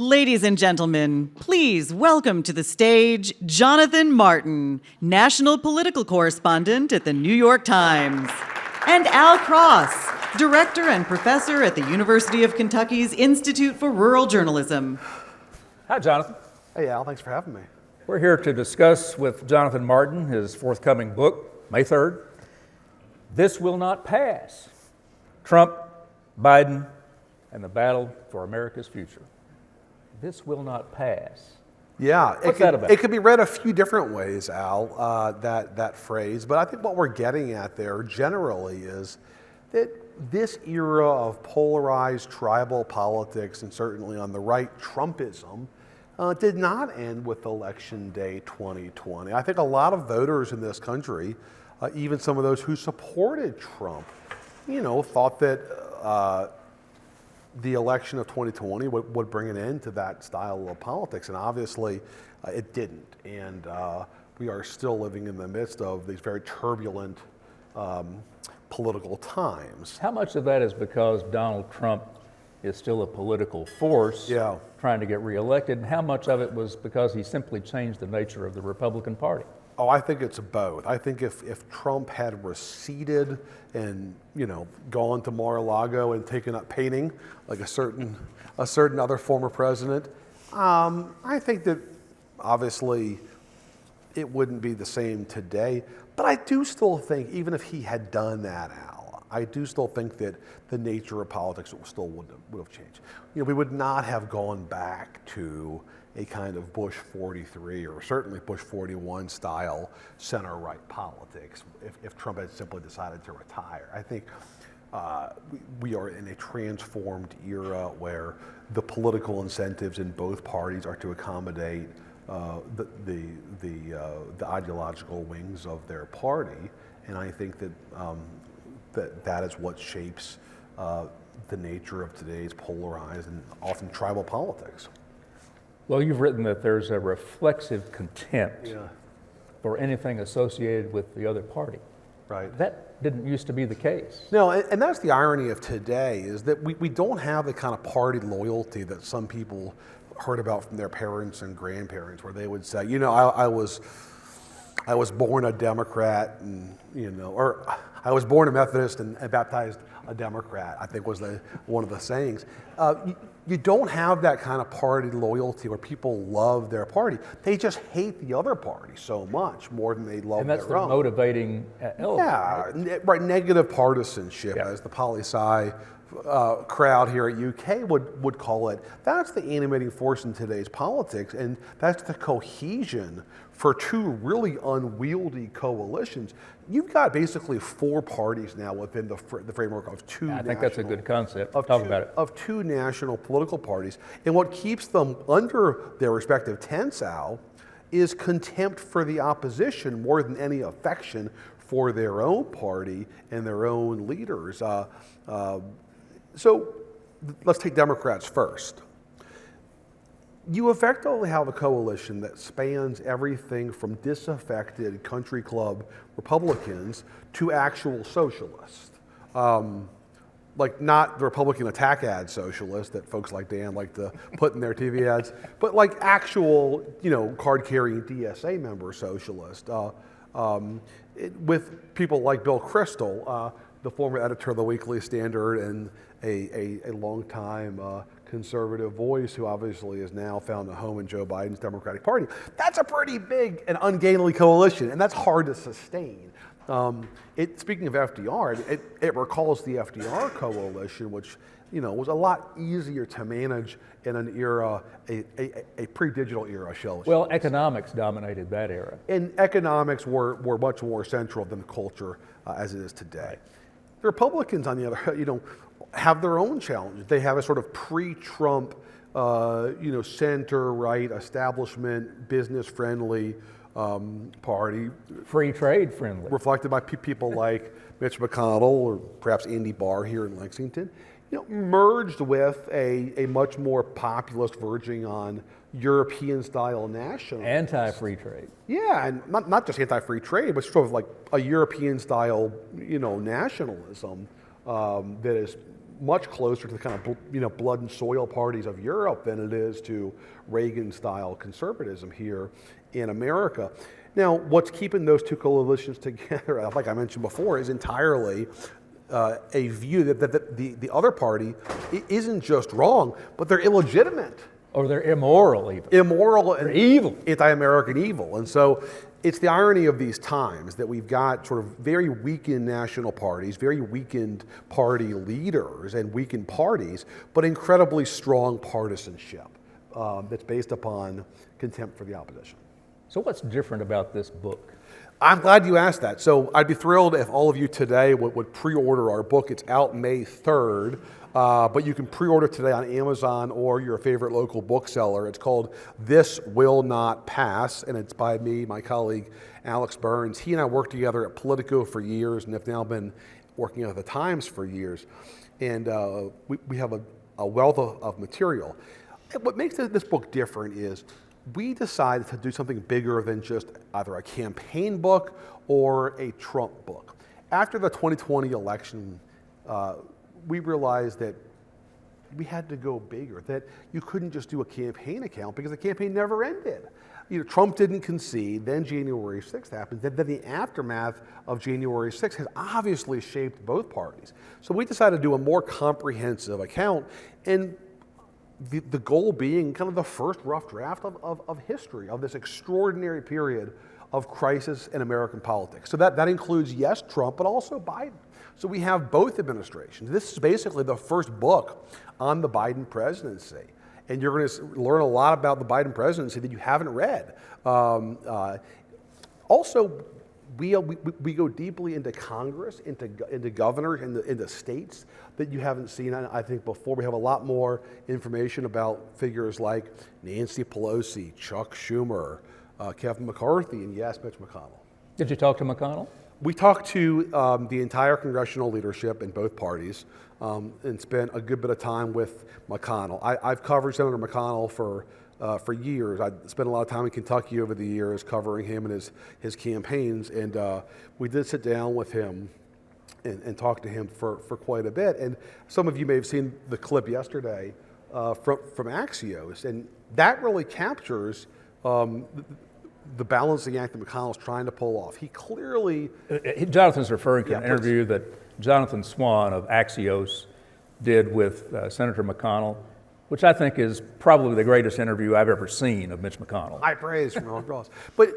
Ladies and gentlemen, please welcome to the stage Jonathan Martin, National Political Correspondent at the New York Times, and Al Cross, Director and Professor at the University of Kentucky's Institute for Rural Journalism. Hi, Jonathan. Hey, Al, thanks for having me. We're here to discuss with Jonathan Martin his forthcoming book, May 3rd, This Will Not Pass, Trump, Biden, and the Battle for America's Future. This will not pass. Yeah, What's that about? It could be read a few different ways, Al, that phrase, but I think what we're getting at there generally is that this era of polarized tribal politics, and certainly on the right, Trumpism, did not end with Election Day 2020. I think a lot of voters in this country, even some of those who supported Trump, thought that the election of 2020 would bring an end to that style of politics, and obviously it didn't. And we are still living in the midst of these very turbulent political times. How much of that is because Donald Trump is still a political force trying to get reelected, and how much of it was because he simply changed the nature of the Republican Party? Oh, I think it's both. I think if Trump had receded and gone to Mar-a-Lago and taken up painting like a certain other former president, I think that obviously it wouldn't be the same today. But I do still think, even if he had done that, Al, I do still think that the nature of politics still would have changed. We would not have gone back to a kind of Bush 43 or certainly Bush 41 style center-right politics if Trump had simply decided to retire. I think we are in a transformed era where the political incentives in both parties are to accommodate the ideological wings of their party, and I think that that is what shapes the nature of today's polarized and often tribal politics. Well, you've written that there's a reflexive contempt for anything associated with the other party. Right. That didn't used to be the case. No, and that's the irony of today, is that we don't have the kind of party loyalty that some people heard about from their parents and grandparents, where they would say, I was born a Democrat, and or I was born a Methodist and baptized a Democrat, I think was one of the sayings. You don't have that kind of party loyalty where people love their party. They just hate the other party so much more than they love their own. And that's the motivating element. Right. Negative partisanship, as the poli-sci crowd here at UK would call it. That's the animating force in today's politics, and that's the cohesion for two really unwieldy coalitions. You've got basically four parties now within the framework of two. I think that's a good concept. Talk about it. Of two national political parties, and what keeps them under their respective tents, Al, is contempt for the opposition more than any affection for their own party and their own leaders. So let's take Democrats first. You effectively have a coalition that spans everything from disaffected country club Republicans to actual socialists. Like not the Republican attack ad socialists that folks like Dan like to put in their TV ads, but like actual, card-carrying DSA member socialist. With people like Bill Kristol, the former editor of the Weekly Standard and a longtime conservative voice who obviously has now found a home in Joe Biden's Democratic Party. That's a pretty big and ungainly coalition, and that's hard to sustain. Speaking of FDR, it recalls the FDR Coalition, which was a lot easier to manage in an era, a pre-digital era, shall we say. Well, economics dominated that era. And economics were much more central than the culture as it is today. The Republicans, on the other hand, have their own challenges. They have a sort of pre-Trump, center-right, establishment, business-friendly party. Free trade friendly. Reflected by people like Mitch McConnell or perhaps Andy Barr here in Lexington, merged with a much more populist verging on European-style nationalism. Anti-free trade. Yeah, and not just anti-free trade, but sort of like a European-style, nationalism that is much closer to the kind of blood and soil parties of Europe than it is to Reagan-style conservatism here in America. Now, what's keeping those two coalitions together, like I mentioned before, is entirely a view that the other party isn't just wrong, but they're illegitimate. Or they're immoral even. Immoral and they're evil. Anti-American evil. And so it's the irony of these times that we've got sort of very weakened national parties, very weakened party leaders and weakened parties, but incredibly strong partisanship that's based upon contempt for the opposition. So what's different about this book? I'm glad you asked that. So I'd be thrilled if all of you today would pre-order our book. It's out May 3rd, but you can pre-order today on Amazon or your favorite local bookseller. It's called This Will Not Pass, and it's by me, my colleague, Alex Burns. He and I worked together at Politico for years and have now been working at the Times for years. And we have a wealth of material. And what makes this book different is we decided to do something bigger than just either a campaign book or a Trump book. After the 2020 election, we realized that we had to go bigger, that you couldn't just do a campaign account because the campaign never ended. Trump didn't concede, then January 6th happened, then the aftermath of January 6th has obviously shaped both parties. So we decided to do a more comprehensive account, and the goal being kind of the first rough draft of history, of this extraordinary period of crisis in American politics. So that includes, yes, Trump, but also Biden. So we have both administrations. This is basically the first book on the Biden presidency. And you're going to learn a lot about the Biden presidency that you haven't read. Also, we go deeply into Congress, into governors, into states that you haven't seen, I think, before. We have a lot more information about figures like Nancy Pelosi, Chuck Schumer, Kevin McCarthy, and yes, Mitch McConnell. Did you talk to McConnell? We talked to the entire congressional leadership in both parties and spent a good bit of time with McConnell. I've covered Senator McConnell for years. I spent a lot of time in Kentucky over the years covering him and his campaigns, and we did sit down with him and talk to him for quite a bit. And some of you may have seen the clip yesterday from Axios, and that really captures the balancing act that McConnell's trying to pull off. He clearly... Jonathan's referring to an interview that Jonathan Swan of Axios did with Senator McConnell, which I think is probably the greatest interview I've ever seen of Mitch McConnell. High praise from Ron Ross. But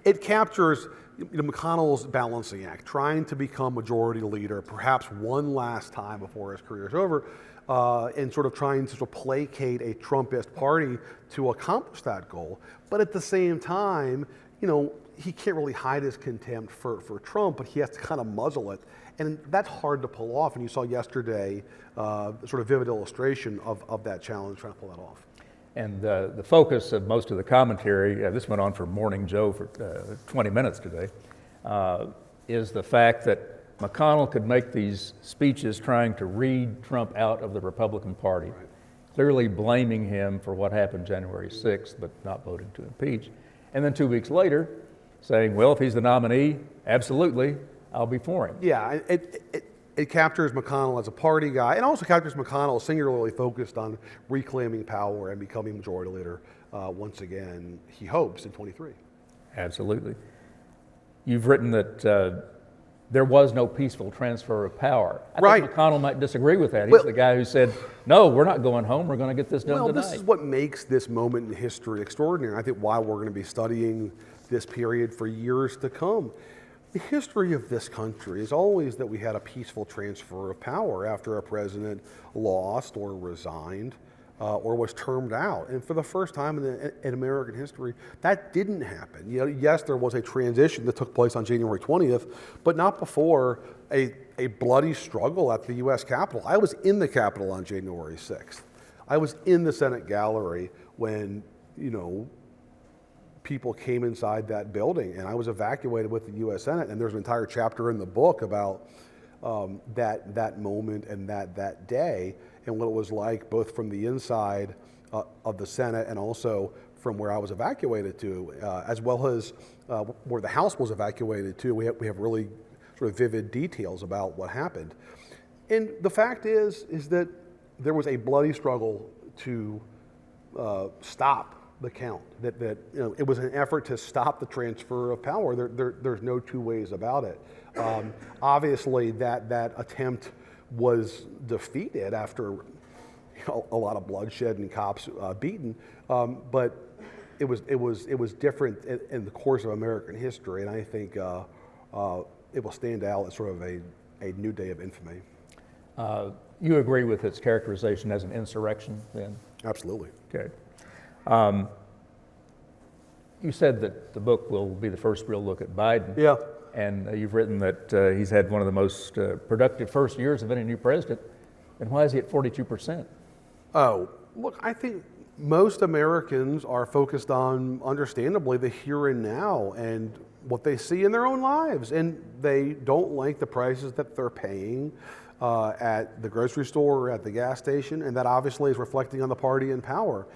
it captures McConnell's balancing act, trying to become majority leader, perhaps one last time before his career is over, and sort of trying to placate a Trumpist party to accomplish that goal. But at the same time, he can't really hide his contempt for Trump, but he has to kind of muzzle it. And that's hard to pull off. And you saw yesterday sort of vivid illustration of that challenge, trying to pull that off. And the focus of most of the commentary, this went on for Morning Joe for 20 minutes today, is the fact that McConnell could make these speeches trying to read Trump out of the Republican Party, right, clearly blaming him for what happened January 6th, but not voting to impeach. And then 2 weeks later, saying, well, if he's the nominee, absolutely, I'll be for him. Yeah, it captures McConnell as a party guy, and also captures McConnell singularly focused on reclaiming power and becoming majority leader once again, he hopes, in 23. Absolutely. You've written that there was no peaceful transfer of power. I think McConnell might disagree with that. He's the guy who said, no, we're not going home, we're going to get this done tonight. Well, this is what makes this moment in history extraordinary. I think why we're going to be studying this period for years to come. The history of this country is always that we had a peaceful transfer of power after a president lost or resigned or was termed out. And for the first time in American history, that didn't happen. Yes, there was a transition that took place on January 20th, but not before a bloody struggle at the U.S. Capitol. I was in the Capitol on January 6th. I was in the Senate gallery when, people came inside that building, and I was evacuated with the U.S. Senate, and there's an entire chapter in the book about that moment and that day and what it was like both from the inside of the Senate and also from where I was evacuated to, as well as where the House was evacuated to. We have really sort of vivid details about what happened. And the fact is that there was a bloody struggle to stop the count. That it was an effort to stop the transfer of power. There's no two ways about it. Obviously, that attempt was defeated after a lot of bloodshed and cops beaten, but it was different in the course of American history, and I think it will stand out as sort of a new day of infamy. You agree with its characterization as an insurrection, then? Absolutely. Okay. You said that the book will be the first real look at Biden. Yeah. And you've written that he's had one of the most productive first years of any new president. And why is he at 42%? Oh, look, I think most Americans are focused on, understandably, the here and now and what they see in their own lives. And they don't like the prices that they're paying at the grocery store or at the gas station. And that obviously is reflecting on the party in power.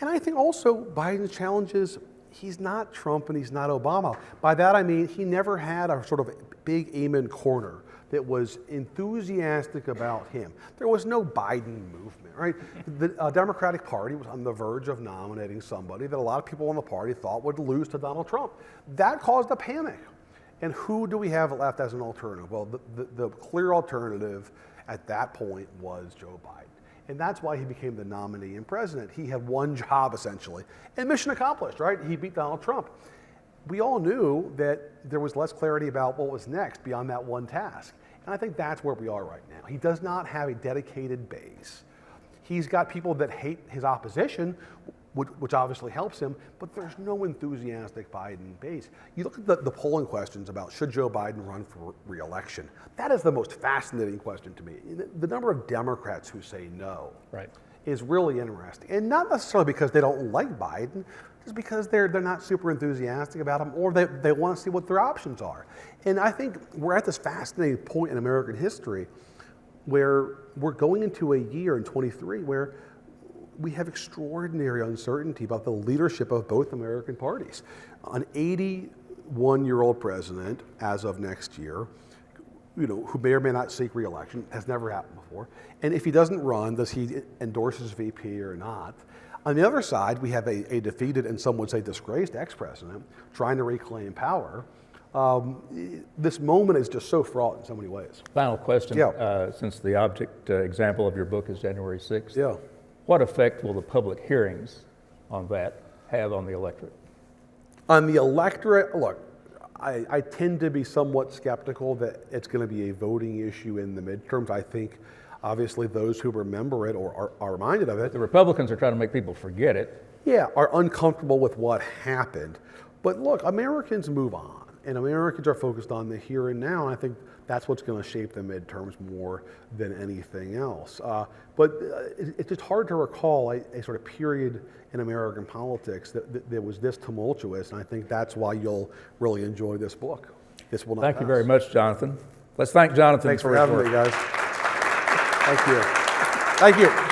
And I think also Biden's challenges, he's not Trump and he's not Obama. By that I mean he never had a sort of big amen corner that was enthusiastic about him. There was no Biden movement, right? The Democratic Party was on the verge of nominating somebody that a lot of people in the party thought would lose to Donald Trump. That caused a panic. And who do we have left as an alternative? Well, the clear alternative at that point was Joe Biden. And that's why he became the nominee and president. He had one job, essentially. And mission accomplished, right? He beat Donald Trump. We all knew that there was less clarity about what was next beyond that one task. And I think that's where we are right now. He does not have a dedicated base. He's got people that hate his opposition, which obviously helps him, but there's no enthusiastic Biden base. You look at the polling questions about should Joe Biden run for re-election. That is the most fascinating question to me. The number of Democrats who say no is really interesting. And not necessarily because they don't like Biden, just because they're not super enthusiastic about him, or they want to see what their options are. And I think we're at this fascinating point in American history where we're going into a year in 23 where we have extraordinary uncertainty about the leadership of both American parties. An 81-year-old president as of next year, who may or may not seek re-election, has never happened before. And if he doesn't run, does he endorse his VP or not? On the other side, we have a defeated and some would say disgraced ex-president trying to reclaim power. This moment is just so fraught in so many ways. Final question, since the object example of your book is January 6th. Yeah. What effect will the public hearings on that have on the electorate? On the electorate, look, I tend to be somewhat skeptical that it's going to be a voting issue in the midterms. I think, obviously, those who remember it or are reminded of it. The Republicans are trying to make people forget it. Yeah, are uncomfortable with what happened. But look, Americans move on, and Americans are focused on the here and now, and I think that's what's going to shape the midterms more than anything else. But it's just hard to recall a sort of period in American politics that was this tumultuous, and I think that's why you'll really enjoy this book. This will not Thank pass. you very much, Jonathan. Let's thank Jonathan Thanks for his having work. me, guys. Thank you. Thank you.